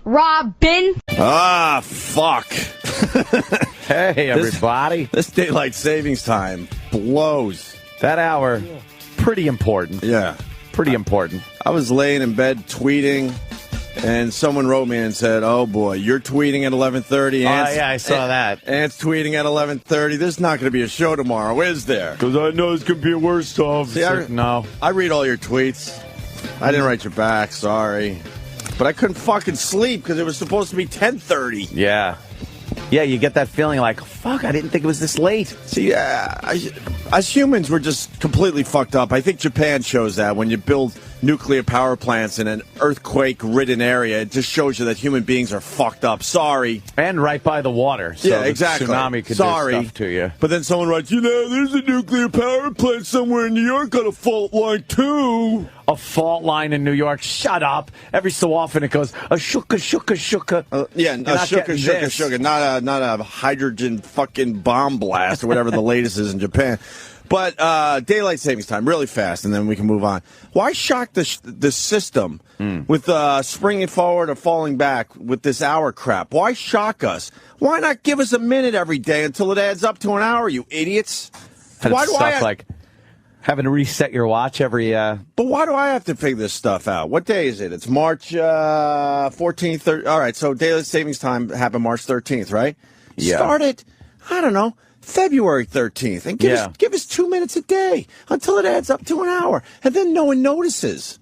Robin. Ah, fuck. Hey, everybody. This daylight savings time blows. That hour, pretty important. Yeah. Pretty important. I was laying in bed tweeting, and someone wrote me and said, oh, boy, you're tweeting at 11:30. Yeah, I saw that. Ant's tweeting at 11:30. There's not going to be a show tomorrow, is there? Because I know it's going to be worse stuff. See, No. I read all your tweets. I didn't write you back, sorry. But I couldn't fucking sleep because it was supposed to be 10:30. Yeah. Yeah, you get that feeling like, fuck, I didn't think it was this late. See, as humans, we're just completely fucked up. I think Japan shows that when you build nuclear power plants in an earthquake-ridden area, it just shows you that human beings are fucked up. Sorry. And right by the water. So yeah, exactly. The tsunami could do stuff to you. But then someone writes, there's a nuclear power plant somewhere in New York on a fault line, too. A fault line in New York. Shut up. Every so often it goes, a shuka, shuka, shuka. A shuka, shuka, shuka. Not a hydrogen fucking bomb blast or whatever the latest is in Japan. But daylight savings time, really fast, and then we can move on. Why shock the system with springing forward or falling back with this hour crap? Why shock us? Why not give us a minute every day until it adds up to an hour, you idiots? Why do I like having to reset your watch every... But why do I have to figure this stuff out? What day is it? It's March 14th. All right, so daylight savings time happened March 13th, right? Yeah. Start it, I don't know, February 13th, and give us 2 minutes a day until it adds up to an hour, and then no one notices.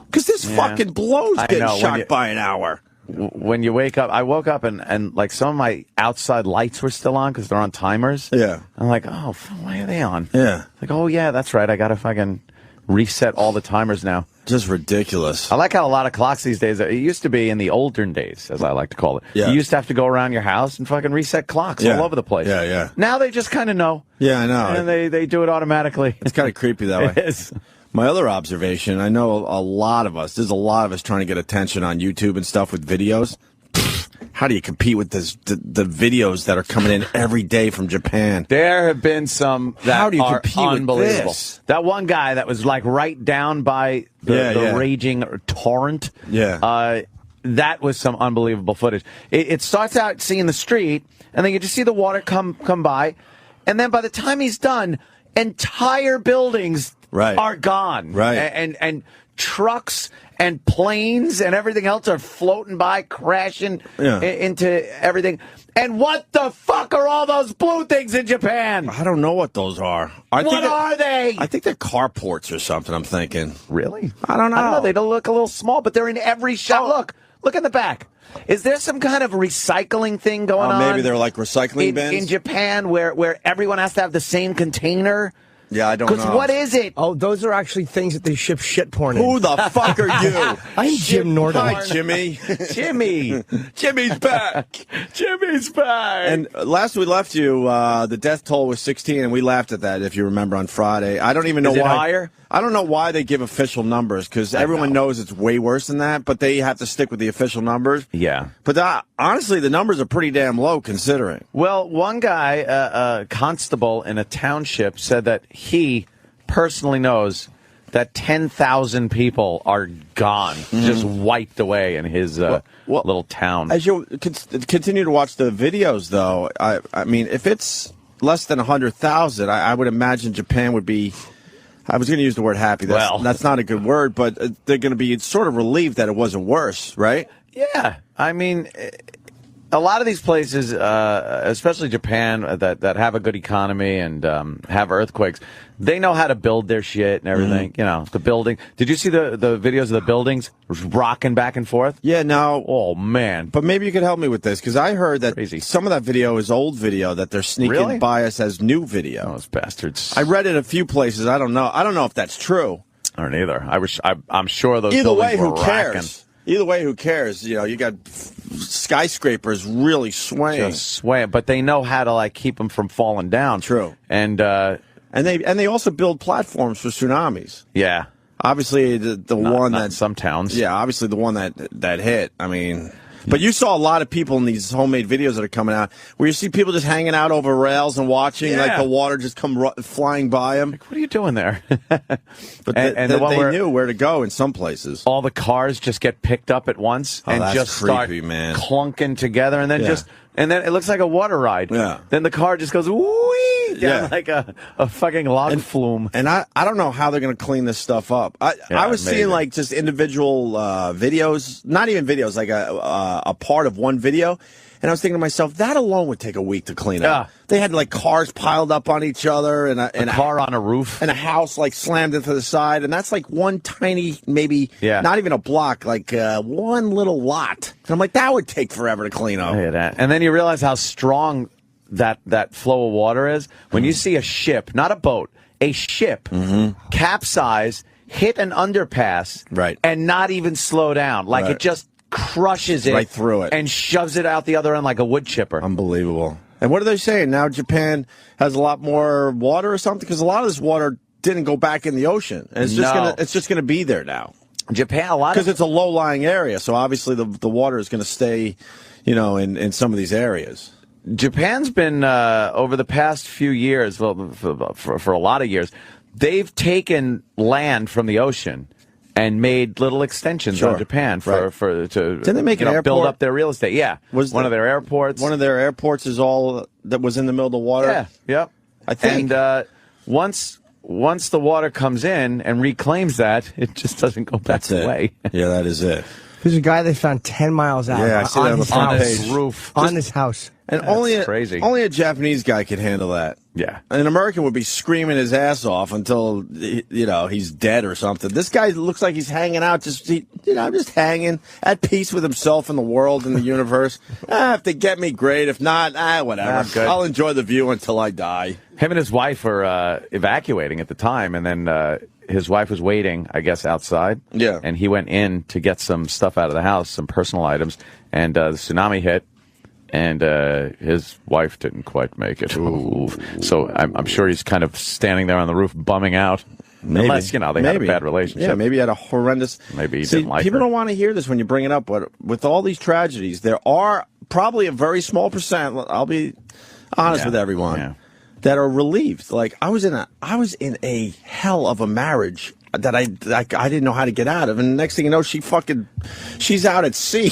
Because this fucking blows getting shocked by an hour. When you wake up, I woke up and like some of my outside lights were still on because they're on timers. Yeah. I'm like, oh, why are they on? Yeah. Like, oh, yeah, that's right. I got to fucking reset all the timers now. Just ridiculous. I like how a lot of clocks these days, it used to be in the olden days, as I like to call it. Yeah. You used to have to go around your house and fucking reset clocks all over the place. Yeah, yeah. Now they just kind of know. Yeah, I know. And they do it automatically. It's kind of creepy that way. It is. My other observation, I know a lot of us, there's a lot of us trying to get attention on YouTube and stuff with videos. How do you compete with the videos that are coming in every day from Japan? There have been some that How do you are compete unbelievable. with this? That one guy that was like right down by the raging torrent. Yeah. That was some unbelievable footage. It starts out seeing the street, and then you just see the water come by, and then by the time he's done, entire buildings are gone. Right. And trucks and planes and everything else are floating by, crashing into everything. And what the fuck are all those blue things in Japan? I don't know what those are. What are they? I think they're carports or something, I'm thinking. Really? I don't know. I don't know. They don't look a little small, but they're in every shot. Look in the back. Is there some kind of recycling thing going on? Maybe they're like recycling bins? In Japan where everyone has to have the same container? Yeah, I don't know. Because what is it? Oh, those are actually things that they ship shit porn in. Who the fuck are you? I'm Jim Norton. Hi, Jimmy. Jimmy. Jimmy's back. Jimmy's back. And last we left you, the death toll was 16, and we laughed at that, if you remember, on Friday. I don't even know why. Is it higher? I don't know why they give official numbers, because everyone knows it's way worse than that, but they have to stick with the official numbers. Yeah. But honestly, the numbers are pretty damn low, considering. Well, one guy, a constable in a township, said that he personally knows that 10,000 people are gone, just wiped away in his little town. As you continue to watch the videos, though, I mean, if it's less than 100,000, I would imagine Japan would be... I was going to use the word happy. That's not a good word, but they're going to be sort of relieved that it wasn't worse, right? Yeah. I mean, a lot of these places, especially Japan, that have a good economy and have earthquakes, they know how to build their shit and everything. You know, the building. Did you see the videos of the buildings rocking back and forth? Yeah, no. Oh, man. But maybe you could help me with this, because I heard that Crazy. some of that video is old video that they're sneaking by us as new video. Those bastards. I read it a few places. I don't know. I don't know if that's true. I don't either. I'm sure those Either buildings way, who were cares? rocking. Either way, who cares? You know, you got skyscrapers really swaying. Just swaying, but they know how to like keep them from falling down. True. And they also build platforms for tsunamis. Yeah. Obviously, the one that some towns. Yeah, obviously the one that hit. I mean, But you saw a lot of people in these homemade videos that are coming out where you see people just hanging out over rails and watching like the water just come flying by them. Like, what are you doing there? But they knew where to go in some places. All the cars just get picked up at once and just creepy, start man. clunking together, and then and then it looks like a water ride. Yeah. Then the car just goes wee down like a fucking log flume. And I don't know how they're going to clean this stuff up. I was seeing like just individual videos, not even videos, like a part of one video. And I was thinking to myself, that alone would take a week to clean up. They had like cars piled up on each other and a car on a roof and a house like slammed into the side. And that's like one tiny, maybe not even a block, like one little lot. And I'm like, that would take forever to clean up. And then you realize how strong that flow of water is. When you see a ship, not a boat, a ship capsize, hit an underpass, and not even slow down. Like it just crushes it right through it and shoves it out the other end like a wood chipper. Unbelievable. And what are they saying? Now Japan has a lot more water or something? Because a lot of this water didn't go back in the ocean. And it's just gonna be there now. Japan, a lot because it's a low-lying area, so obviously the water is going to stay, in some of these areas. Japan's been over the past few years, well, for a lot of years, they've taken land from the ocean and made little extensions on Japan to didn't they make an airport? Build up their real estate. Yeah, was one of their airports. One of their airports is all that was in the middle of the water. Yeah, yep. I think. And once the water comes in and reclaims that, it just doesn't go back away. Yeah, that is it. There's a guy they found 10 miles out I see that on his roof. On his house. And crazy. Only a Japanese guy could handle that. Yeah. An American would be screaming his ass off until, he's dead or something. This guy looks like he's hanging out, just hanging at peace with himself and the world and the universe. If they get me, great. If not, whatever. I'll enjoy the view until I die. Him and his wife were evacuating at the time, and then his wife was waiting, I guess, outside. Yeah. And he went in to get some stuff out of the house, some personal items, and the tsunami hit. And his wife didn't quite make it. Ooh. So I'm sure he's kind of standing there on the roof bumming out. Maybe. Unless, they had a bad relationship. Yeah, maybe he had a horrendous... Maybe he didn't like people her. don't want to hear this when you bring it up, but with all these tragedies, there are probably a very small percent, I'll be honest with everyone, that are relieved. Like, I was in a hell of a marriage that I didn't know how to get out of, and the next thing you know, she's out at sea.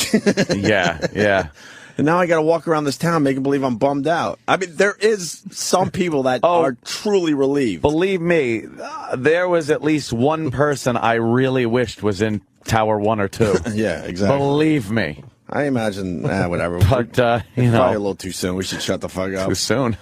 Yeah. And now I got to walk around this town making believe I'm bummed out. I mean, there is some people that are truly relieved. Believe me, there was at least one person I really wished was in Tower 1 or 2. Yeah, exactly. Believe me. I imagine, whatever. But, probably a little too soon. We should shut the fuck up. Too soon.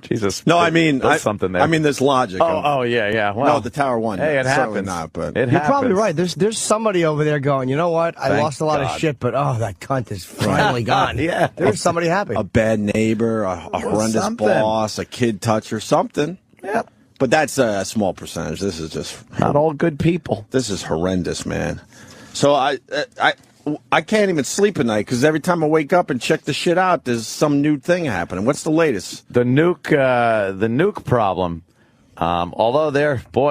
Jesus. No, I mean, something there. I mean, there's logic. Yeah. Well, no, the Tower 1. Hey, it happens. Not, but it You're happens. probably right. There's somebody over there going, you know what? I lost a lot of shit, but that cunt is finally gone. Yeah. There's somebody happy. A bad neighbor, a horrendous boss, a kid toucher, something. Yeah. But that's a small percentage. This is just not all good people. This is horrendous, man. So I can't even sleep at night because every time I wake up and check the shit out, there's some new thing happening. What's the latest? The nuke problem. Although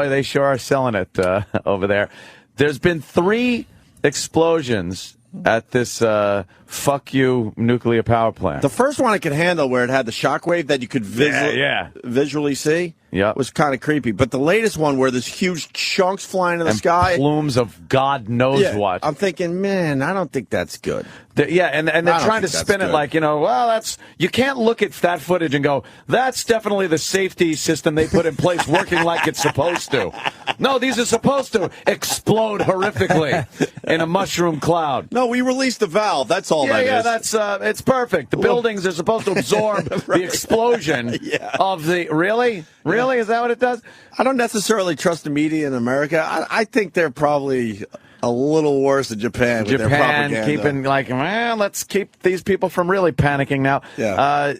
they sure are selling it over there. There's been 3 explosions at this fuck you nuclear power plant. The first one I could handle, where it had the shockwave that you could visually see. Yeah, was kind of creepy. But the latest one, where there's huge chunks flying in the sky, plumes of God knows what. I'm thinking, man, I don't think that's good. And they're trying to spin it like, you can't look at that footage and go, that's definitely the safety system they put in place working like it's supposed to. No, these are supposed to explode horrifically in a mushroom cloud. No, we released the valve. That's all that is. Yeah, that's it's perfect. The buildings are supposed to absorb the explosion of the... Really? Really? Is that what it does? I don't necessarily trust the media in America. I think they're probably a little worse than Japan with their propaganda. Keeping let's keep these people from really panicking now. Yeah.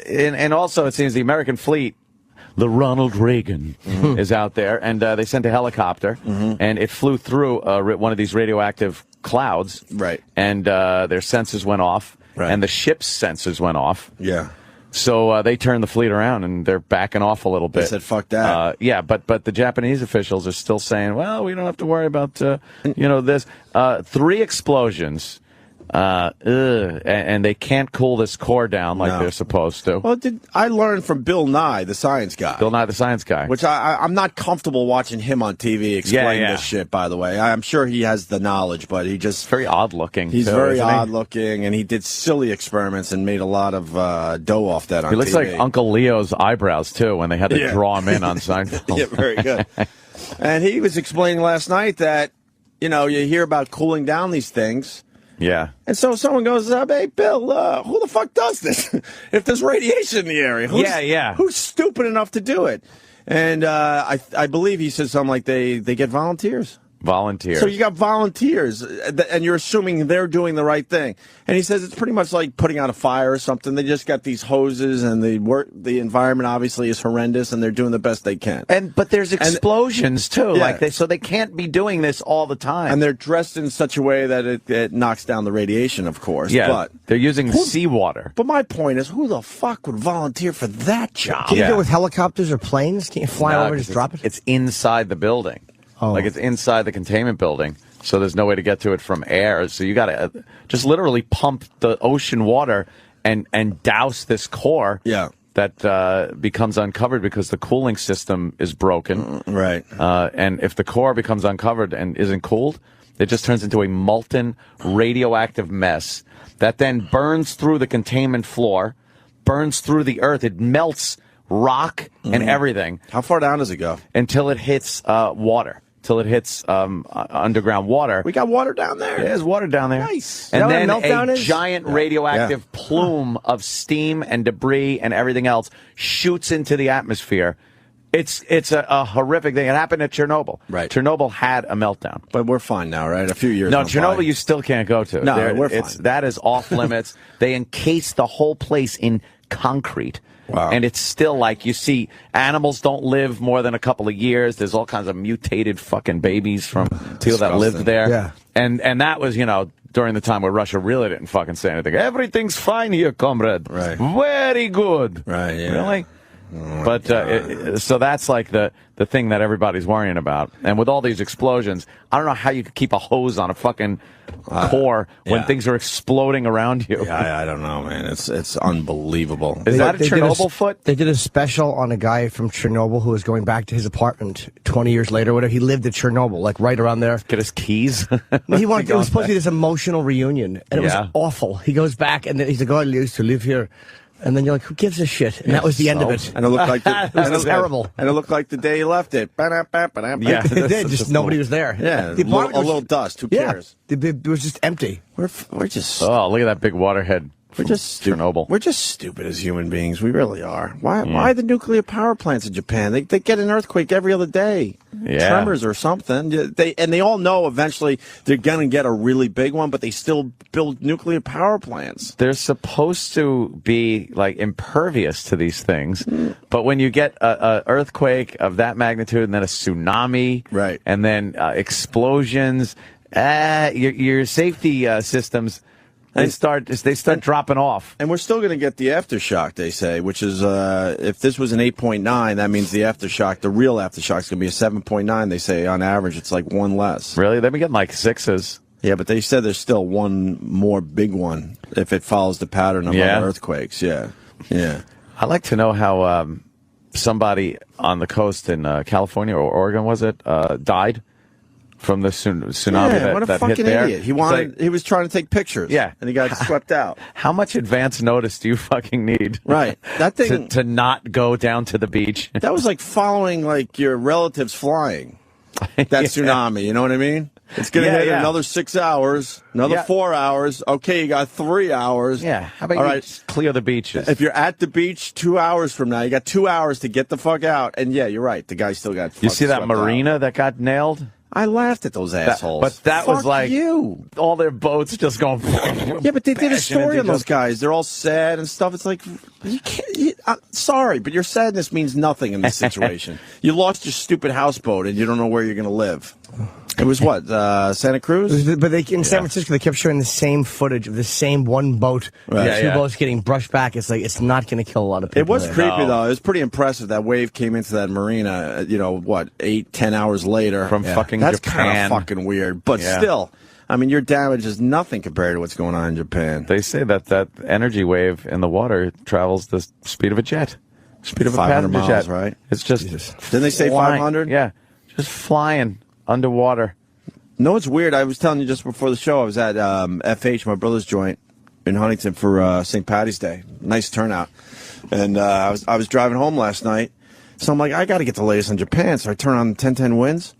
And also, it seems the American fleet, the Ronald Reagan, is out there, and they sent a helicopter, and it flew through one of these radioactive clouds. Right. And their sensors went off, and the ship's sensors went off. Yeah. So they turned the fleet around, and they're backing off a little bit. They said, fuck that. But the Japanese officials are still saying, well, we don't have to worry about, this. 3 explosions And they can't cool this core down like they're supposed to. Well, I learned from Bill Nye, the science guy. Bill Nye, the science guy. Which I'm not comfortable watching him on TV explain this shit, by the way. I'm sure he has the knowledge, but he just... Very odd-looking. He's very odd-looking, and he did silly experiments and made a lot of dough off that on TV. He looks like Uncle Leo's eyebrows, too, when they had to draw him in on Seinfeld. Yeah, very good. And he was explaining last night that, you hear about cooling down these things... Yeah. And so someone goes, hey, Bill, who the fuck does this? If there's radiation in the area. Who's stupid enough to do it? And I believe he said something like they get volunteers. Volunteers. So you got volunteers, and you're assuming they're doing the right thing. And he says it's pretty much like putting out a fire or something. They just got these hoses, and the environment obviously is horrendous, and they're doing the best they can. But there's explosions too, so they can't be doing this all the time. And they're dressed in such a way that it knocks down the radiation, of course. Yeah, but they're using seawater. But my point is, who the fuck would volunteer for that job? Can you do it with helicopters or planes? Can't you fly over and just drop it? It's inside the building. Oh. Like it's inside the containment building, so there's no way to get to it from air. So you got to just literally pump the ocean water and douse this core. Yeah. That becomes uncovered because the cooling system is broken. Right. And if the core becomes uncovered and isn't cooled, it just turns into a molten radioactive mess that then burns through the containment floor, burns through the earth. It melts rock and everything. How far down does it go? Until it hits water. Till it hits underground water. We got water down there. There's water down there. Nice. And then a giant radioactive plume of steam and debris and everything else shoots into the atmosphere. It's a horrific thing. It happened at Chernobyl. Right. Chernobyl had a meltdown. But we're fine now, right? A few years. No, Chernobyl you still can't go to. No, we're fine. That is off limits. They encased the whole place in concrete. Wow. And it's still like you see animals don't live more than a couple of years. There's all kinds of mutated fucking babies from people that lived there. Yeah. And that was, during the time where Russia really didn't fucking say anything. Everything's fine here, comrade. Right. Very good. Right, yeah. Really? Oh, but so that's like the thing that everybody's worrying about. And with all these explosions, I don't know how you could keep a hose on a fucking core when things are exploding around you. Yeah, I don't know, man. It's unbelievable. Is that a Chernobyl foot? They did a special on a guy from Chernobyl who was going back to his apartment 20 years later, whatever. He lived at Chernobyl, like right around there. Get his keys. It was supposed to be this emotional reunion, and it was awful. He goes back, and he's like, "Oh, I used to live here." And then you're like, who gives a shit? And that was the end of it. And it looked like it was terrible. And it looked like the day he left it. Yeah, it did. Just nobody was there. Yeah, the apartment a little dust. Who cares? It was just empty. We're just. Oh, look at that big waterhead. We're just Chernobyl. We're just stupid as human beings. We really are. Why the nuclear power plants in Japan? They get an earthquake every other day. Yeah. Tremors or something. They all know eventually they're going to get a really big one, but they still build nuclear power plants. They're supposed to be like impervious to these things, but when you get a earthquake of that magnitude and then a tsunami, right, and then explosions, your safety systems. They start dropping off. And we're still going to get the aftershock, they say, which is, if this was an 8.9, that means the aftershock, the real aftershock is going to be a 7.9. They say on average it's like one less. Really? They've been getting like 6s. Yeah, but they said there's still one more big one if it follows the pattern of other earthquakes. Yeah. Yeah. I'd like to know how somebody on the coast in California or Oregon, was it, died from the tsunami what a that fucking hit there. Idiot. He was trying to take pictures. Yeah. And he got swept out. How much advance notice do you fucking need? Right. That thing to not go down to the beach. That was like following like your relatives flying. That tsunami, you know what I mean? It's going to hit another 6 hours, another 4 hours. Okay, you got 3 hours. Yeah. How about you just clear the beaches? If you're at the beach 2 hours from now, you got 2 hours to get the fuck out. And yeah, you're right. The guy still got You see that marina that got nailed? I laughed at those assholes. But that was like you. All their boats just going. Yeah, but they did a story on those guys. They're all sad and stuff. It's like, you can't. Sorry, but your sadness means nothing in this situation. You lost your stupid houseboat and you don't know where you're going to live. It was what, Santa Cruz? But in San Francisco, they kept showing the same footage of the same one boat. Right. Two boats getting brushed back. It's like, it's not going to kill a lot of people. It was creepy, though. It was pretty impressive. That wave came into that marina, 8-10 hours later. From fucking That's Japan. That's kind of fucking weird. But still, I mean, your damage is nothing compared to what's going on in Japan. They say that energy wave in the water travels the speed of a jet. Speed of a 500 miles, jet. right? It's just Didn't they say flying. 500? Yeah, just flying underwater. No, it's weird. I was telling you just before the show, I was at FH, my brother's joint in Huntington for St. Patty's Day. Nice turnout. And I was driving home last night, so I'm like, I got to get the latest on Japan. So I turn on 1010 Winds,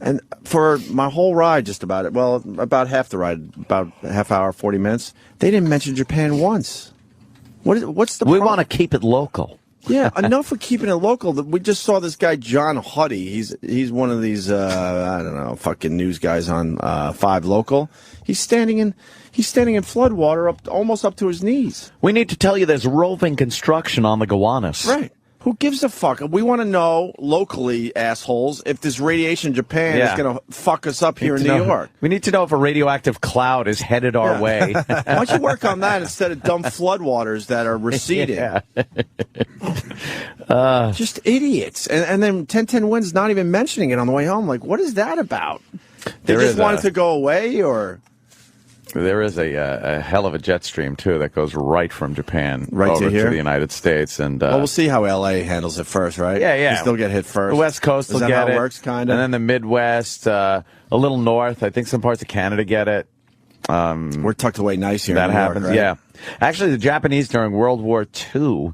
and for my whole ride, just about it, well, about half the ride, about a half hour, 40 minutes, they didn't mention Japan once. What's the We problem? want to keep it local. Yeah, enough for keeping it local. We just saw this guy, John Huddy. He's one of these, I don't know, fucking news guys on 5 Local. He's standing in floodwater almost up to his knees. We need to tell you there's roving construction on the Gowanus. Right. Who gives a fuck? We want to know, locally, assholes, if this radiation in Japan is going to fuck us up here in New York. We need to know if a radioactive cloud is headed our way. Why don't you work on that instead of dumb floodwaters that are receding? Just idiots. And then 1010 Winds not even mentioning it on the way home. Like, what is that about? They just want it to go away, or... There is a hell of a jet stream, too, that goes right from Japan right over to here? to the United States. And well, we'll see how L.A. handles it first, right? Yeah. You still get hit first. The West Coast will get it. Is that how it works, kind of? And then the Midwest, a little north. I think some parts of Canada get it. We're tucked away nice here. That in New happens, York, right? yeah. Actually, the Japanese during World War II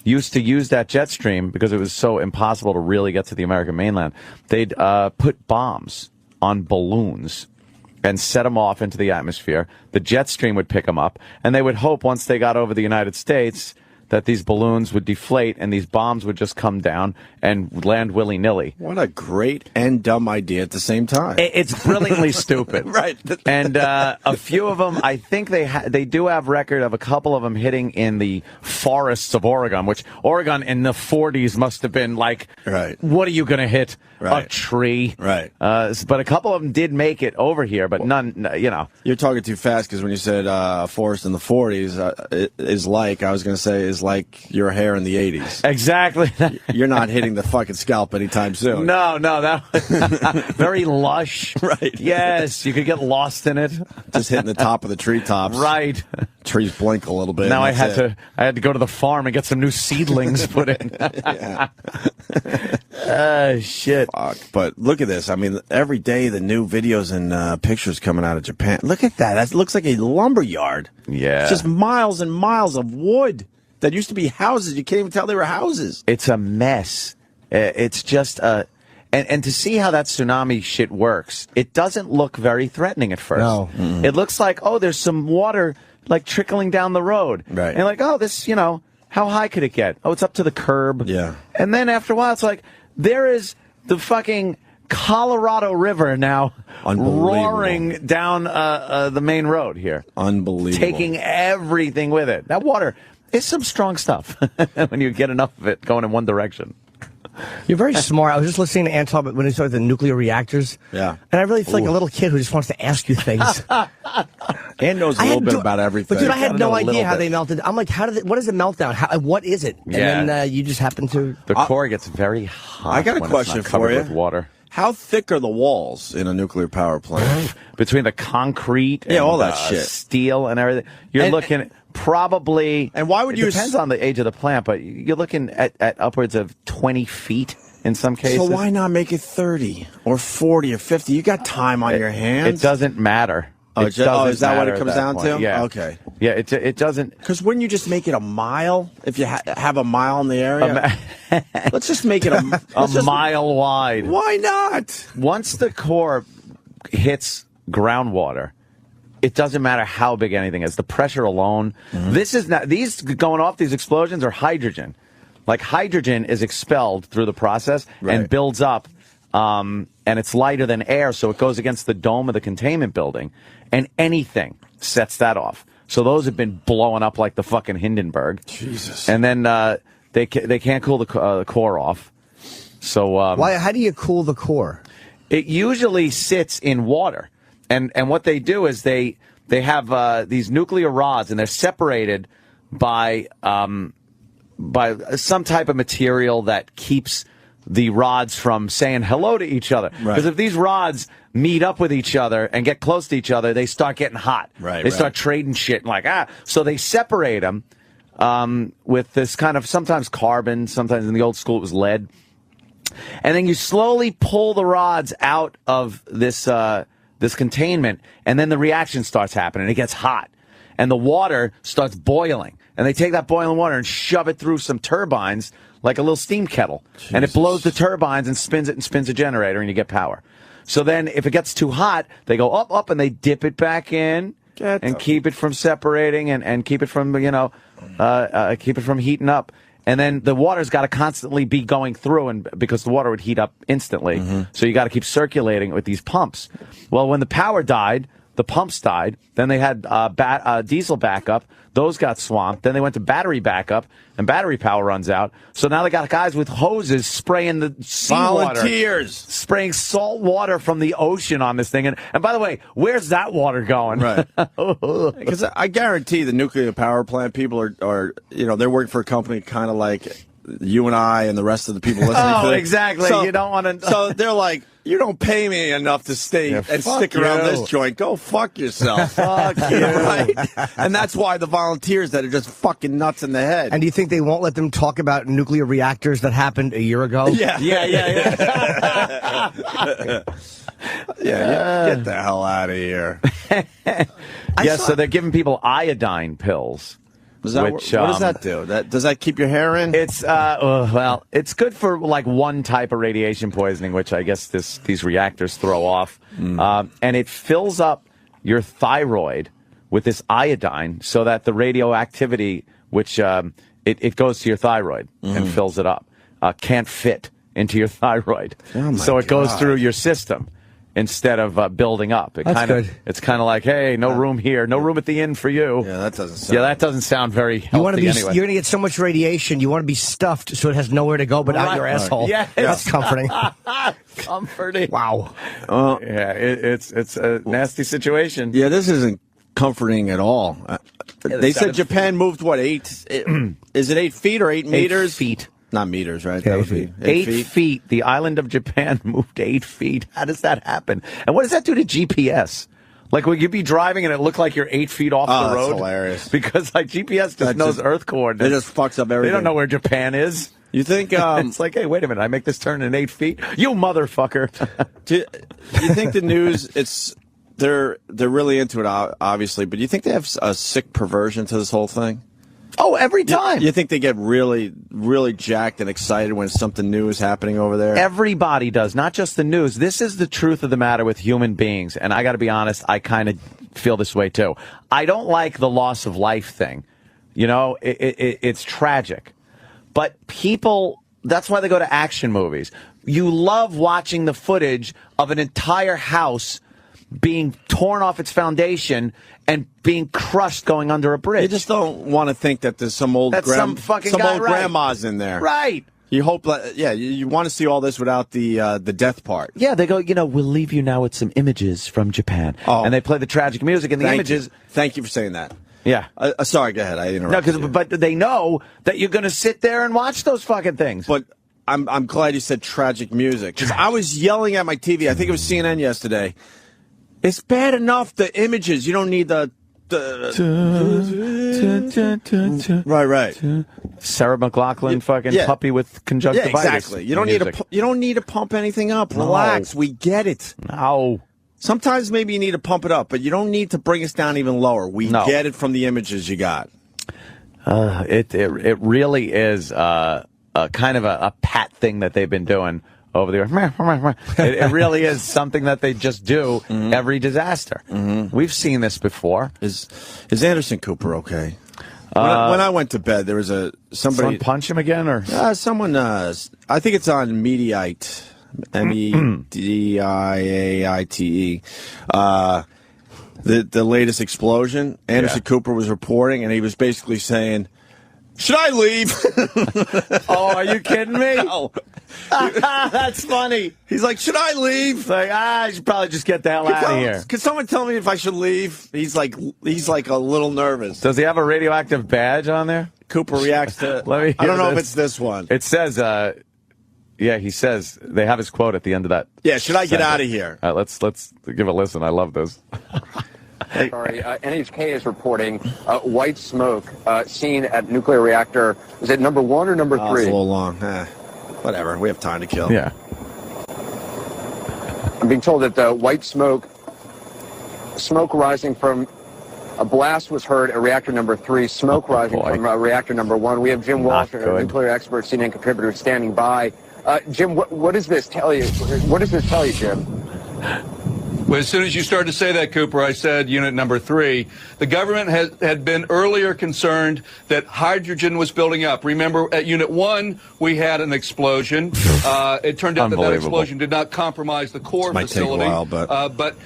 used to use that jet stream because it was so impossible to really get to the American mainland. They'd put bombs on balloons and set them off into the atmosphere. The jet stream would pick them up, and they would hope once they got over the United States that these balloons would deflate and these bombs would just come down and land willy-nilly. What a great and dumb idea at the same time. It's brilliantly stupid. Right. And a few of them, I think they do have record of a couple of them hitting in the forests of Oregon, which Oregon in the 40s must have been like, right. What are you going to hit? Right. A tree. Right. But a couple of them did make it over here, but none, you know. You're talking too fast because when you said forest in the 40s is like, I was going to say, is like your hair in the 80s. Exactly. You're not hitting the fucking scalp anytime soon. No, that was very lush. Right. Yes, you could get lost in it. Just hitting the top of the treetops. Right. Trees blink a little bit. Now I had to go to the farm and get some new seedlings put in. Shit. Fuck. But look at this. I mean, every day the new videos and pictures coming out of Japan. Look at that. That looks like a lumber yard. Yeah. It's just miles and miles of wood that used to be houses. You can't even tell they were houses. It's a mess. It's just and to see how that tsunami shit works, it doesn't look very threatening at first. No. Mm-hmm. It looks like, oh, there's some water like trickling down the road. Right. And like, oh, this, you know, how high could it get? Oh, it's up to the curb. Yeah. And then after a while, it's like, there is the fucking Colorado River now roaring down the main road here. Unbelievable. Taking everything with it. That water is some strong stuff when you get enough of it going in one direction. You're very smart. I was just listening to Anton when he started the nuclear reactors. Yeah. And I really feel like a little kid who just wants to ask you things. And knows a little bit about everything. But dude, I had no idea how bit. they melted. I'm like, what is a meltdown? What is it? Yeah. And then you just happen to... The core gets very hot. I got a when question it's not covered for you. with water. How thick are the walls in a nuclear power plant? Between the concrete and all that shit. Steel and everything, you're looking at probably... And why would you... It depends on the age of the plant, but you're looking at upwards of 20 feet in some cases. So why not make it 30 or 40 or 50? You got time on your hands. It doesn't matter. Is that what it comes down to? Yeah. Okay. Yeah, it doesn't... Because wouldn't you just make it a mile if you have a mile in the area? Let's just make it a mile wide. Why not? Once the core hits groundwater, it doesn't matter how big anything is. The pressure alone. Mm-hmm. This is not... These going off, these explosions are hydrogen. Like hydrogen is expelled through the process and builds up, and it's lighter than air, so it goes against the dome of the containment building, and anything sets that off. So those have been blowing up like the fucking Hindenburg. Jesus. And then they can't cool the core off. So Why? How do you cool the core? It usually sits in water, and what they do is they have these nuclear rods, and they're separated by some type of material that keeps the rods from saying hello to each other. Because if these rods meet up with each other and get close to each other, they start getting hot. They start trading shit and like, So they separate them with this kind of sometimes carbon, sometimes in the old school it was lead. And then you slowly pull the rods out of this this containment, and then the reaction starts happening. It gets hot, and the water starts boiling. And they take that boiling water and shove it through some turbines like a little steam kettle. Jesus. And it blows the turbines and spins a generator, and you get power. So then if it gets too hot, they go up, and they dip it back in and keep it from separating and keep it from, keep it from heating up. And then the water's got to constantly be going through, and because the water would heat up instantly. So you got to keep circulating it with these pumps. Well, when the power died, the pumps died. Then they had diesel backup. Those got swamped. Then they went to battery backup, and battery power runs out. So now they got guys with hoses spraying the seawater. Volunteers. Spraying salt water from the ocean on this thing. And by the way, where's that water going? Right. Because I guarantee the nuclear power plant people are they're working for a company kind of like you and I and the rest of the people listening to it. Exactly. So, you don't want to. So they're like, you don't pay me enough to stay and stick around this joint. Go fuck yourself. Fuck you. Right? And that's why the volunteers that are just fucking nuts in the head. And do you think they won't let them talk about nuclear reactors that happened a year ago? Yeah. Get the hell out of here. So they're giving people iodine pills. What does that do? Does that keep your hair in? It's it's good for like one type of radiation poisoning, which I guess these reactors throw off, and it fills up your thyroid with this iodine, so that the radioactivity, which it goes to your thyroid and fills it up, can't fit into your thyroid, so it goes through your system. Instead of building up. That's good. It's kind of like, hey, no room here, no room at the inn for you. Yeah, that doesn't sound very healthy anyway. You're going to get so much radiation, you want to be stuffed so it has nowhere to go but out your asshole. Yeah, that's comforting. Comforting. Wow. It's a nasty situation. Yeah, this isn't comforting at all. They said Japan moved, what, 8? Is it 8 feet or 8 meters? 8 feet. Not meters, right? Yeah, 8 feet. 8 feet. The island of Japan moved 8 feet. How does that happen? And what does that do to GPS? Like, will you be driving and it look like you're 8 feet off the road? That's hilarious. Because, like, GPS just knows Earth coordinates. It just fucks up everything. They don't know where Japan is. You think... it's like, hey, wait a minute. I make this turn in 8 feet? You motherfucker. Do you think the news, they're really into it, obviously, but do you think they have a sick perversion to this whole thing? Oh, every time. You think they get really, really jacked and excited when something new is happening over there? Everybody does, not just the news. This is the truth of the matter with human beings. And I got to be honest, I kind of feel this way, too. I don't like the loss of life thing. It's tragic. But people, that's why they go to action movies. You love watching the footage of an entire house being torn off its foundation and being crushed going under a bridge. You just don't want to think that there's some old grandmas in there. Right. You hope, you want to see all this without the death part. Yeah, they go, we'll leave you now with some images from Japan. Oh. And they play the tragic music and the images. Thank you for saying that. Yeah. Sorry, go ahead. I interrupted you. But they know that you're going to sit there and watch those fucking things. But I'm glad you said tragic music. Because I was yelling at my TV. I think it was CNN yesterday. It's bad enough, the images. You don't need the right. Sarah McLachlan, puppy with conjunctivitis. Yeah, exactly. You don't need to pump anything up. Relax. We get it. No. Sometimes maybe you need to pump it up, but you don't need to bring us down even lower. We get it from the images you got. It really is kind of a pat thing that they've been doing over the it really is something that they just do every disaster. We've seen this before. Is Anderson Cooper okay? When I went to bed, there was somebody. Someone punch him again, or someone? I think it's on Mediaite, Mediaite. The latest explosion. Anderson Cooper was reporting, and he was basically saying, "Should I leave?" Oh, are you kidding me? No. That's funny. He's like, "Should I leave?" Like, I should probably just get the hell out of here. Could someone tell me if I should leave? He's like a little nervous. Does he have a radioactive badge on there? Cooper reacts to. Let me I don't know if it's this one. It says, Yeah, he says they have his quote at the end of that. Yeah, should I get out of here? Let's give a listen. I love this. Sorry, NHK is reporting white smoke seen at nuclear reactor. Is it number 1 or number 3? It's a little long. Whatever. We have time to kill. Yeah. I'm being told that the white smoke rising from a blast was heard at reactor number 3. Smoke rising from reactor number 1. We have Jim Walsh, a nuclear expert, CNN contributor, standing by. Jim, what does this tell you? What does this tell you, Jim? Well, as soon as you started to say that, Cooper, I said unit number 3. The government had been earlier concerned that hydrogen was building up. Remember, at unit 1, we had an explosion. It turned out that explosion did not compromise the core facility. Take a while, but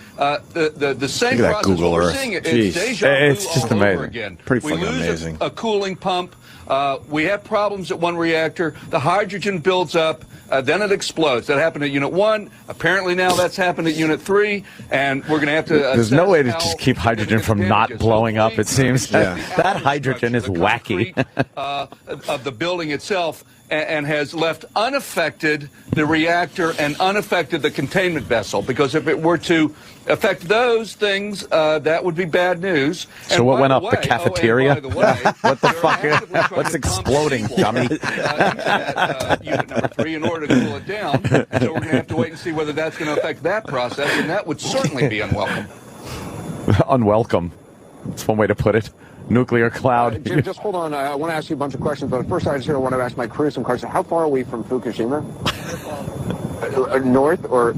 the same process we're seeing it. It's deja vu it's just all amazing. over again. Pretty we fucking lose amazing. A cooling pump. We have problems at one reactor. The hydrogen builds up. Then it explodes. That happened at Unit 1. Apparently now that's happened at Unit 3, and we're going to have to... There's no way to just keep hydrogen from not blowing up, it seems. Yeah. That hydrogen is wacky. Of the building itself, and has left unaffected the reactor and unaffected the containment vessel, because if it were to affect those things, that would be bad news. So what went up, the cafeteria? What the fuck? What's exploding, dummy? Unit number 3 in order to cool it down. So we're going to have to wait and see whether that's going to affect that process, and that would certainly be unwelcome. Unwelcome. That's one way to put it. Nuclear cloud. Jim, just hold on. I want to ask you a bunch of questions, but first I just want to ask my crew some questions. How far are we from Fukushima? North or...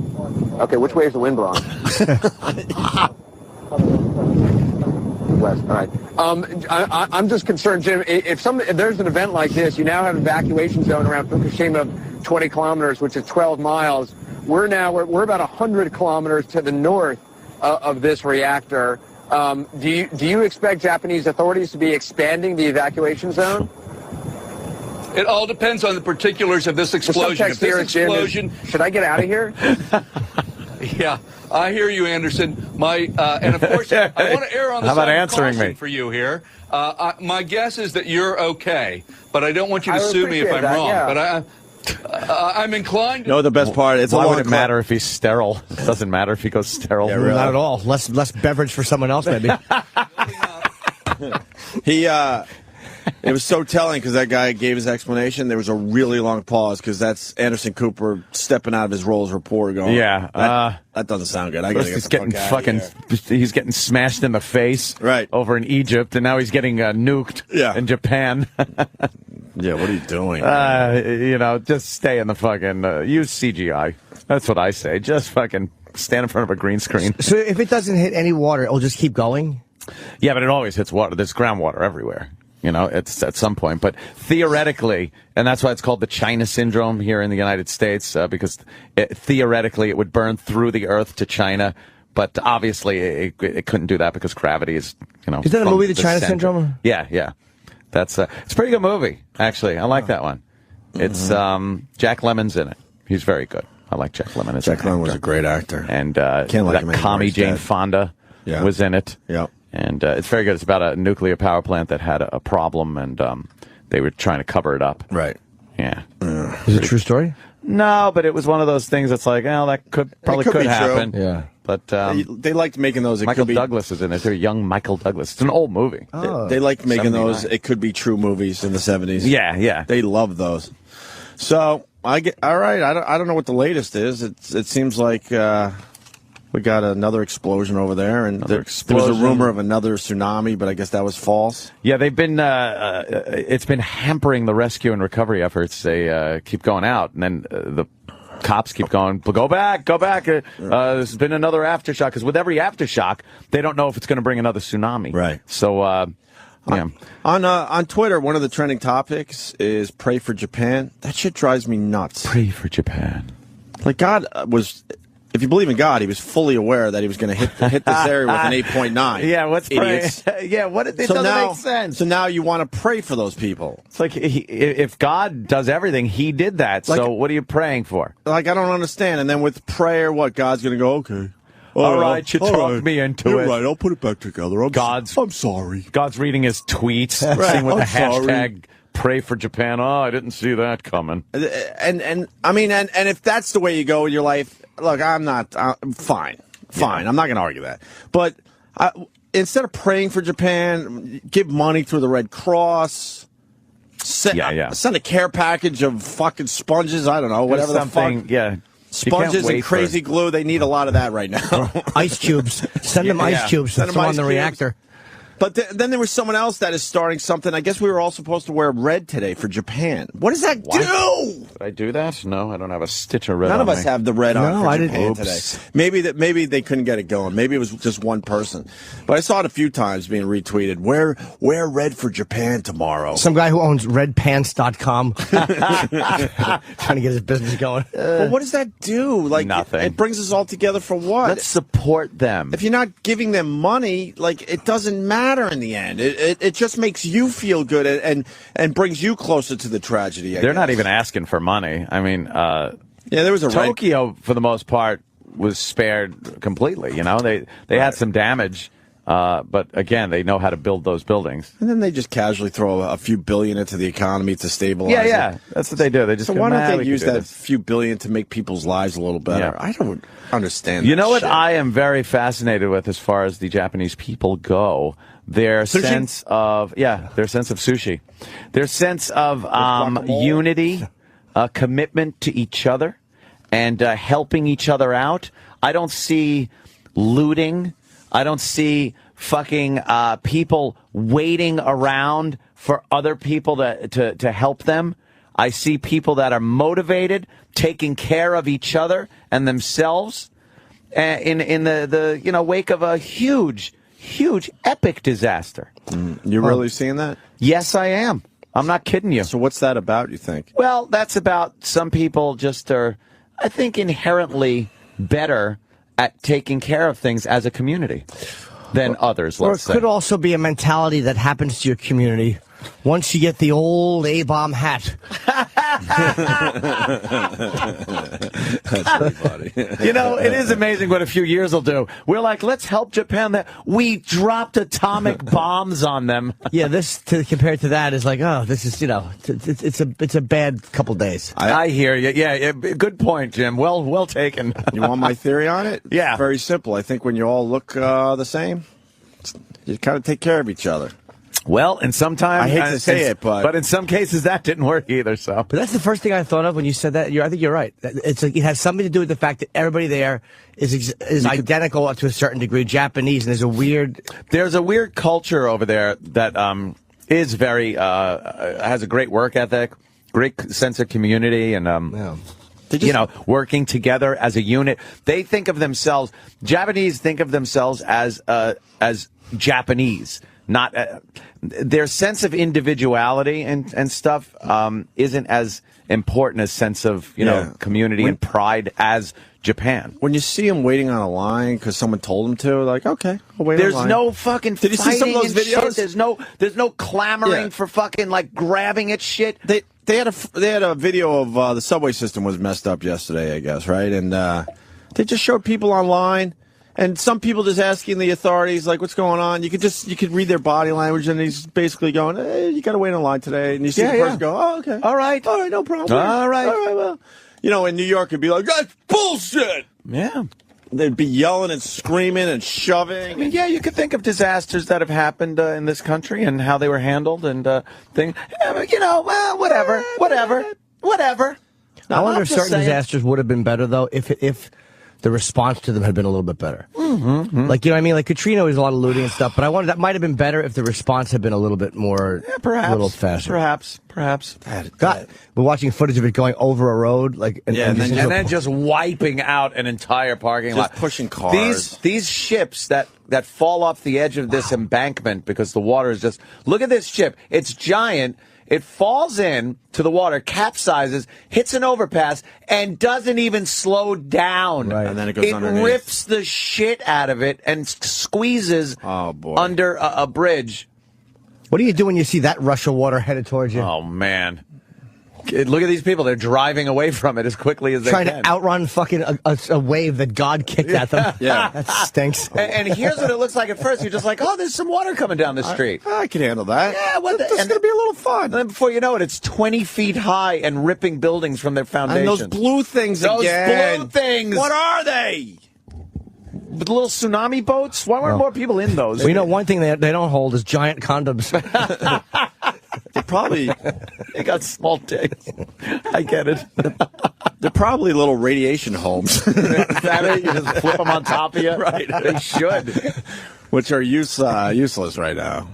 Okay, which way is the wind blowing? West. All right. I'm just concerned, Jim, if there's an event like this, you now have an evacuation zone around Fukushima of 20 kilometers, which is 12 miles. We're about 100 kilometers to the north of this reactor. Do you expect Japanese authorities to be expanding the evacuation zone? It all depends on the particulars of this explosion. If this explosion, should I get out of here? Yeah, I hear you, Anderson. And of course, I want to err on the side of caution for you here. My guess is that you're okay, but I don't want you to sue me if I'm wrong. Yeah. But I'm inclined. No, the best part. Why would it matter if he's sterile? It doesn't matter if he goes sterile. Yeah, really. Not at all. Less beverage for someone else, maybe. It was so telling because that guy gave his explanation. There was a really long pause because that's Anderson Cooper stepping out of his role as reporter going, that doesn't sound good. I gotta he's getting smashed in the face over in Egypt, and now he's getting nuked in Japan. Yeah, what are you doing? Just stay in the fucking, use CGI. That's what I say. Just fucking stand in front of a green screen. So if it doesn't hit any water, it'll just keep going? Yeah, but it always hits water. There's groundwater everywhere. It's at some point. But theoretically, and that's why it's called the China syndrome here in the United States, because theoretically it would burn through the earth to China. But obviously it couldn't do that because gravity is, Is that a movie, The China Syndrome? Yeah. That's it's a pretty good movie, actually. I like that one. It's Jack Lemmon's in it. He's very good. I like Jack Lemmon. Jack Lemmon was a great actor. And commie Jane Fonda was in it. Yeah. And it's very good. It's about a nuclear power plant that had a problem, and they were trying to cover it up. Right. Yeah. Is it a true story? No, but it was one of those things that's like, that could happen. True. Yeah. But they liked making those. Michael Douglas is in it. They're young Michael Douglas. It's an old movie. Oh. They liked making 79. Those. It could be true movies in the 70s. Yeah. They loved those. So all right. I don't know what the latest is. It seems like we got another explosion over there, and there was a rumor of another tsunami, but I guess that was false. Yeah, they've been. It's been hampering the rescue and recovery efforts. They keep going out, and then the cops keep going, go back. There's been another aftershock, because with every aftershock, they don't know if it's going to bring another tsunami. Right. So, on Twitter, one of the trending topics is pray for Japan. That shit drives me nuts. Pray for Japan. Like, God was... If you believe in God, he was fully aware that he was going to hit this area with an 8.9. Yeah, what's idiots? Yeah, it doesn't make sense. So now you want to pray for those people. It's like if God does everything, he did that. Like, so what are you praying for? Like, I don't understand. And then with prayer, God's going to go, okay. All right, you talked me into it. You're right, I'll put it back together. I'm sorry. God's reading his tweets, seeing what the hashtag pray for Japan. Oh, I didn't see that coming. And I mean, and if that's the way you go in your life, look, I'm not fine. Fine. I'm not going to argue that. But instead of praying for Japan, give money through the Red Cross. Send a care package of fucking sponges. I don't know, whatever the fuck. Yeah. Sponges and crazy glue. They need a lot of that right now. Ice cubes. Send them ice cubes to throw on the reactor. But then there was someone else that is starting something. I guess we were all supposed to wear red today for Japan. What does that do? Did I do that? No, I don't have a stitch of red. None of us have the red on for Japan today. Maybe they couldn't get it going. Maybe it was just one person. But I saw it a few times being retweeted. Wear red for Japan tomorrow. Some guy who owns redpants.com trying to get his business going. Well, what does that do? Like nothing. It brings us all together for what? Let's support them. If you're not giving them money, like it doesn't matter in the end. It just makes you feel good and brings you closer to the tragedy. They're not even asking for money. I mean, there was a Tokyo for the most part was spared completely. You know, they had some damage, but again, they know how to build those buildings. And then they just casually throw a few billion into the economy to stabilize. Yeah, that's what they do. They just why don't they use that few billion to make people's lives a little better? Yeah. I don't understand. You know what shit. I am very fascinated with as far as the Japanese people go. Their sense of sushi, their sense of unity, commitment to each other, and helping each other out. I don't see looting. I don't see fucking people waiting around for other people to help them. I see people that are motivated, taking care of each other and themselves, in the wake of a huge epic disaster. You're really seeing that? Yes, I am. I'm not kidding you. So what's that about, you think? Well, that's about some people just are, I think, inherently better at taking care of things as a community than others, let's say. Or it could also be a mentality that happens to your community once you get the old A-bomb hat. That's pretty funny. You know, it is amazing what a few years will do. We're like, let's help Japan. That we dropped atomic bombs on them. Yeah, compared to that is like, oh, this is, it's a bad couple days. I hear you. Yeah, good point, Jim. Well taken. You want my theory on it? Yeah. It's very simple. I think when you all look the same, you kind of take care of each other. Well, and sometimes I hate to say it, but in some cases that didn't work either. So, but that's the first thing I thought of when you said that. I think you're right. It's like it has something to do with the fact that everybody there is identical to a certain degree, Japanese, and there's a weird culture over there that is very has a great work ethic, great sense of community, and working together as a unit. They think of themselves. Japanese think of themselves as Japanese. Not their sense of individuality and stuff isn't as important as sense of community and pride as Japan. When you see them waiting on a line because someone told them to, like, okay, I'll wait. There's no fucking. Did you see some of those videos? Shit. There's no clamoring for fucking like grabbing at shit. They had a video of the subway system was messed up yesterday, I guess, right? And they just showed people online. And some people just asking the authorities, like, what's going on? You could read their body language, and he's basically going, hey, you got to wait in line today. And you see the person go, oh, okay. All right, no problem. All right, well. In New York, it'd be like, that's bullshit. Yeah. They'd be yelling and screaming and shoving. I mean, yeah, you could think of disasters that have happened in this country and how they were handled and things. Whatever. I wonder if certain disasters would have been better, though, if the response to them had been a little bit better. Mm-hmm. Like, you know what I mean? Like, Katrina was a lot of looting and stuff, but I wondered that might have been better if the response had been a little bit more, perhaps, a little faster. Perhaps. God, we're watching footage of it going over a road, like, and then just wiping out an entire parking lot, pushing cars. These ships that fall off the edge of this embankment because the water is just. Look at this ship. It's giant. It falls in to the water, capsizes, hits an overpass, and doesn't even slow down. Right. And then it goes underneath. It rips the shit out of it and squeezes under a bridge. What do you do when you see that rush of water headed towards you? Oh, man. Look at these people. They're driving away from it as quickly as they can. Trying to outrun fucking a wave that God kicked at them. Yeah. That stinks. And here's what it looks like at first. You're just like, oh, there's some water coming down the street. I can handle that. Yeah, This is going to be a little fun. And then before you know it, it's 20 feet high and ripping buildings from their foundation. And those blue things again. Those blue things. What are they? The little tsunami boats? Why weren't more people in those? Well, you know, one thing they don't hold is giant condoms. They probably They got small dicks. I get it. they're probably little radiation homes, Is that it? You just flip them on top of you? Right. They should. which are useless right now.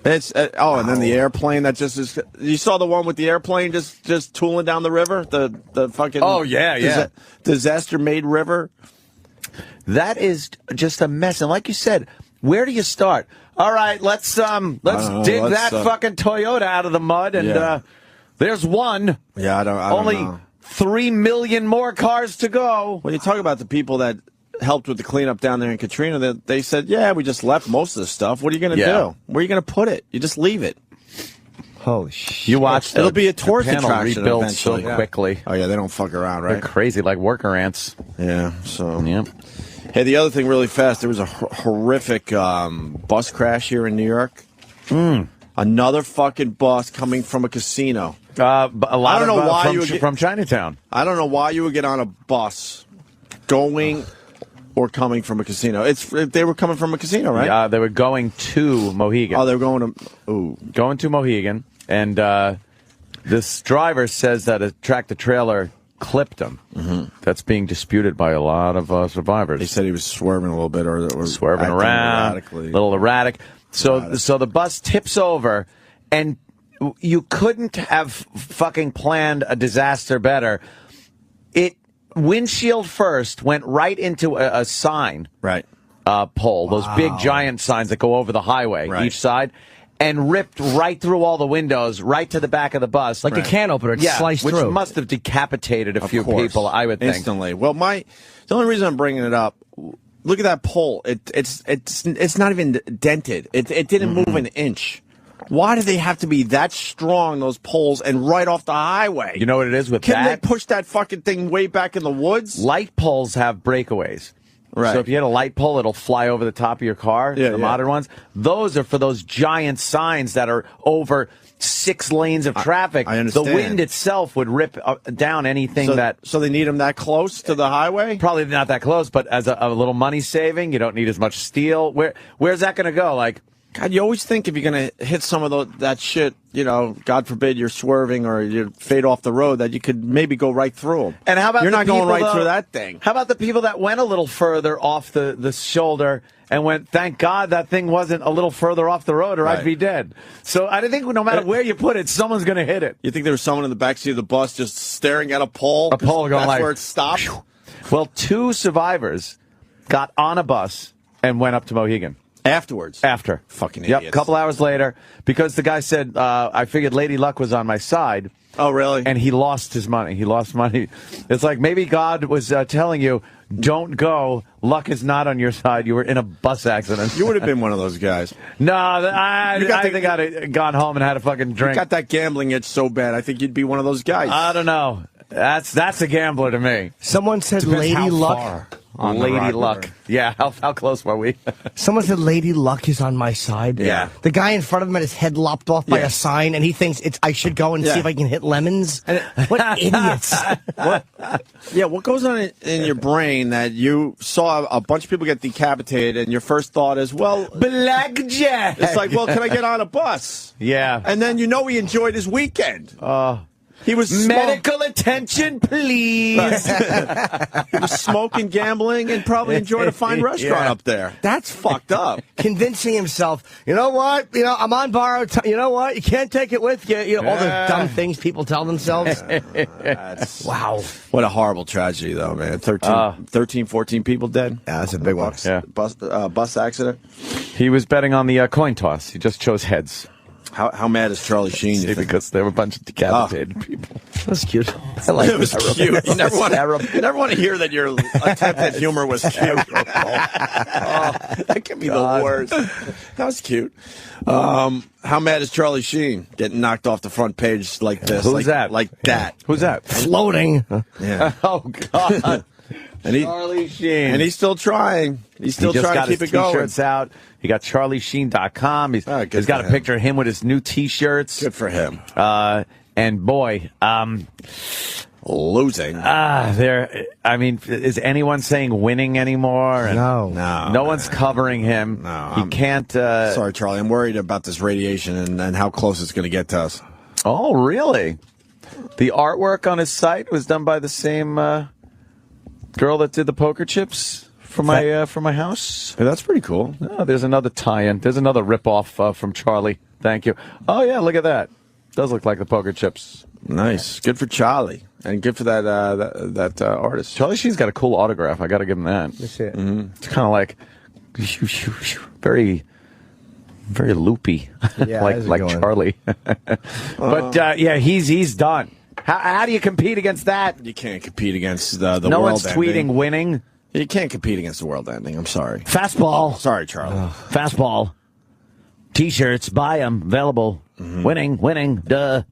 It's and then the airplane that just is. You saw the one with the airplane just tooling down the river. The fucking disaster-made river. That is just a mess. And like you said, where do you start? All right, let's dig that fucking Toyota out of the mud, and there's one. Yeah, I don't Only know. 3 million more cars to go. When you talk about the people that helped with the cleanup down there in Katrina, they said, yeah, we just left most of the stuff. What are you going to do? Where are you going to put it? You just leave it. Holy shit. You watch It'll be a tourist Japan will attraction rebuild eventually. so quickly. Oh, yeah, they don't fuck around, They're right? crazy, like worker ants. Yeah, so. Yep. Hey, the other thing really fast, there was a horrific bus crash here in New York. Another fucking bus coming from a casino. A lot from Chinatown. I don't know why you would get on a bus going or coming from a casino. They were coming from a casino, right? Yeah, they were going to Mohegan. Oh, they were going to... Going to Mohegan, and this driver says that a tractor-trailer clipped him. Mm-hmm. That's being disputed by a lot of survivors. They said he was swerving a little bit or swerving around, a little erratic. So the bus tips over, and you couldn't have fucking planned a disaster better. It windshield first went right into a sign pole, those big giant signs that go over the highway each side, and ripped right through all the windows, right to the back of the bus. Like a can opener, it sliced through. Which must have decapitated a few people, I would think. Instantly. Well, the only reason I'm bringing it up, look at that pole. It's not even dented. It didn't move an inch. Why do they have to be that strong, those poles, and right off the highway? You know what it is with that? Can they push that fucking thing way back in the woods? Light poles have breakaways. Right. So if you hit a light pole, it'll fly over the top of your car, the modern ones. Those are for those giant signs that are over 6 lanes of traffic. I understand. The wind itself would rip down anything So they need them that close to the highway? Probably not that close, but as a little money saving, you don't need as much steel. Where's that going to go? Like, God, you always think if you're going to hit some of that shit, God forbid you're swerving or you fade off the road, that you could maybe go right through them. And how about you're not going right through that thing? How about the people that went a little further off the shoulder and went, thank God that thing wasn't a little further off the road or I'd be dead. So I think no matter where you put it, someone's going to hit it. You think there was someone in the backseat of the bus just staring at a pole? A pole going that's where it stopped? Well, 2 survivors got on a bus and went up to Mohegan. After. Fucking idiots. Yep, a couple hours later, because the guy said, I figured Lady Luck was on my side. Oh, really? And he lost his money. He lost money. It's like maybe God was telling you, don't go. Luck is not on your side. You were in a bus accident. You would have been one of those guys. No, I think I'd have gone home and had a fucking drink. You got that gambling itch so bad. I think you'd be one of those guys. I don't know. That's a gambler to me. Someone said Lady Luck. Lady Luck. Yeah, how close were we? Someone said Lady Luck is on my side. Yeah. The guy in front of him had his head lopped off by a sign, and he thinks I should go and see if I can hit lemons. What idiots. What goes on in your brain that you saw a bunch of people get decapitated, and your first thought is, well... Blackjack! It's like, well, can I get on a bus? Yeah. And then he enjoyed his weekend. He was medical attention, please. He was smoking, gambling, and probably enjoyed a fine restaurant up there. That's fucked up. Convincing himself, you know what? I'm on borrowed time. You know what? You can't take it with you. All the dumb things people tell themselves. Wow. What a horrible tragedy, though, man. 13, 14 people dead. Yeah, that's a big one. Yeah. Bus accident. He was betting on the coin toss. He just chose heads. How mad is Charley Sheen? You think? Because there were a bunch of decapitated people. That's cute. I like It was cute. You never want to hear that your attempt at humor was cute. That can be the worst. That was cute. How mad is Charley Sheen getting knocked off the front page like this? Who's that? Like that. Who's that? Floating. Yeah. Oh, God. And Charley Sheen. And he's still trying. He's still trying to keep it going. T-shirts out. He got CharleySheen.com. He's got a picture of him with his new T-shirts. Good for him. And boy, losing. Is anyone saying winning anymore? And No one's covering him. No, he can't. Sorry, Charlie. I'm worried about this radiation and how close it's going to get to us. Oh, really? The artwork on his site was done by the same girl that did the poker chips for my house. Hey, that's pretty cool. Oh, there's another tie-in. There's another rip-off from Charlie. Thank you. Oh, yeah, look at that. Does look like the poker chips. Nice. Good for Charlie. And good for that artist. Charlie Sheen's got a cool autograph. I got to give him that. Let's see it. Mm-hmm. It's kind of like very, very loopy, Yeah, like Charlie. But he's done. How do you compete against that? You can't compete against the no world one's ending. tweeting winning. You can't compete against the world ending. I'm sorry. Fastball. Sorry, Charlie. Fastball. T-shirts, buy them, available. Mm-hmm. Winning, duh.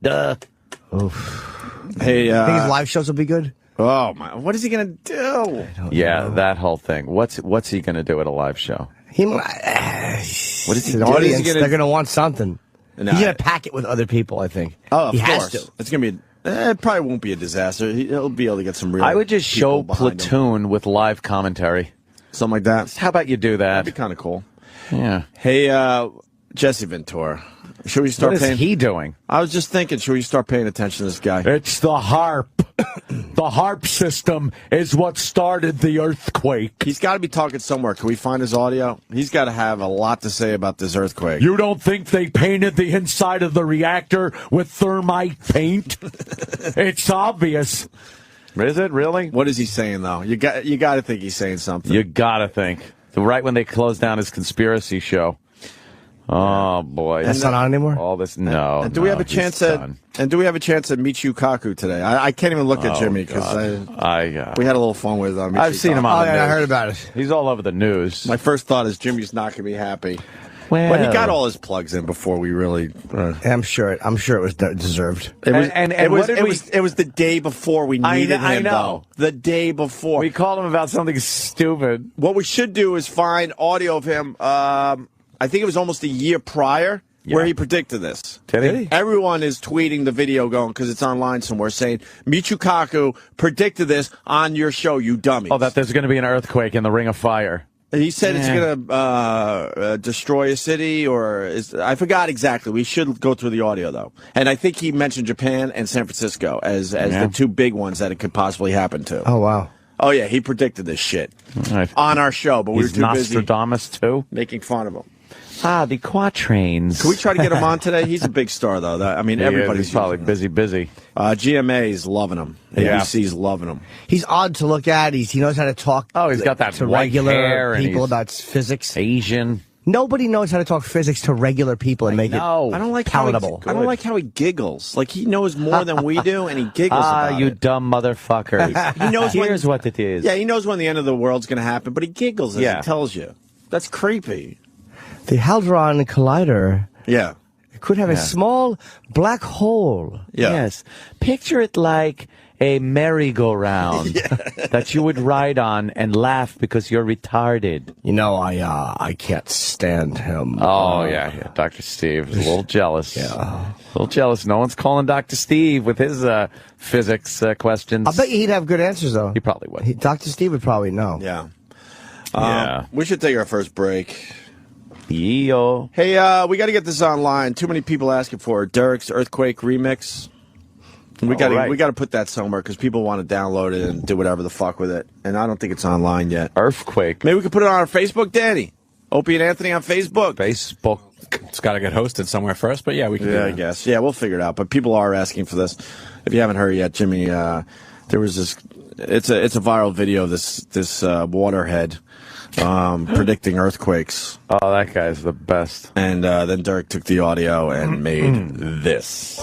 Hey, I think his live shows will be good. Oh my! What is he gonna do? That whole thing. What's he gonna do at a live show? What is he? They're gonna want something. No, He's gonna pack it with other people. I think. Oh, of he course. has to. It's gonna be. It probably won't be a disaster. He'll be able to get some real. I would just show Platoon him. with live commentary, something like that. How about you do that? That'd be kind of cool. Yeah. Hey, Jesse Ventura. Should we start What paying? is he doing? I was just thinking, should we start paying attention to this guy? It's the HARP. The HARP system is what started the earthquake. He's got to be talking somewhere. Can we find his audio? He's got to have a lot to say about this earthquake. You don't think they painted the inside of the reactor with thermite paint? It's obvious. Is it really? What is he saying, though? You got to think he's saying something. You got to think. Right when they closed down his conspiracy show. Oh boy, that's not on anymore. All this, no. And do we have a chance at? And do we have a chance at Nichio Kaku today? I can't even look at Jimmy because we had a little fun with him. I've seen him on the news. I heard about it. He's all over the news. My first thought is Jimmy's not going to be happy. Well, but he got all his plugs in before we really. I'm sure it was deserved. It was the day before we needed him. I know. Though. The day before we called him about something stupid. What we should do is find audio of him. I think it was almost a year prior where he predicted this. Did he? Everyone is tweeting the video going because it's online somewhere saying Nichio Kaku predicted this on your show, you dummies. Oh, that there's going to be an earthquake in the Ring of Fire. He said it's going to destroy a city, I forgot exactly. We should go through the audio, though. And I think he mentioned Japan and San Francisco as the two big ones that it could possibly happen to. Oh, wow. Oh, yeah, he predicted this shit on our show, but we were too Nostradamus, too? Making fun of him. The quatrains. Can we try to get him on today? He's a big star, though. Everybody's probably busy. GMA's loving him. ABC's loving him. He's odd to look at. He knows how to talk. Oh, he's got that to white regular hair people about physics. Asian. Nobody knows how to talk physics to regular people and make it palatable. I don't like how he giggles. Like he knows more than we do, and he giggles about you it. dumb motherfuckers. He knows Here's what it is. Yeah, he knows when the end of the world's going to happen, but he giggles as he tells you. That's creepy. The Hadron Collider. Yeah. It could have a small black hole. Yeah. Yes. Picture it like a merry-go-round that you would ride on and laugh because you're retarded. You know, I can't stand him. Oh, yeah. Dr. Steve is a little jealous. Yeah. A little jealous. No one's calling Dr. Steve with his physics questions. I'll bet you he'd have good answers, though. He probably would. Dr. Steve would probably know. Yeah. We should take our first break. Yo. Hey, we got to get this online. Too many people asking for it. Derek's Earthquake remix. We got to put that somewhere because people want to download it and do whatever the fuck with it. And I don't think it's online yet. Earthquake. Maybe we could put it on our Facebook, Danny. Opie and Anthony on Facebook. It's got to get hosted somewhere first, but we can do it. I guess. Yeah, we'll figure it out. But people are asking for this. If you haven't heard yet, Jimmy, there was this. It's a viral video of this waterhead predicting earthquakes. Oh, that guy's the best. And then Derek took the audio and made this.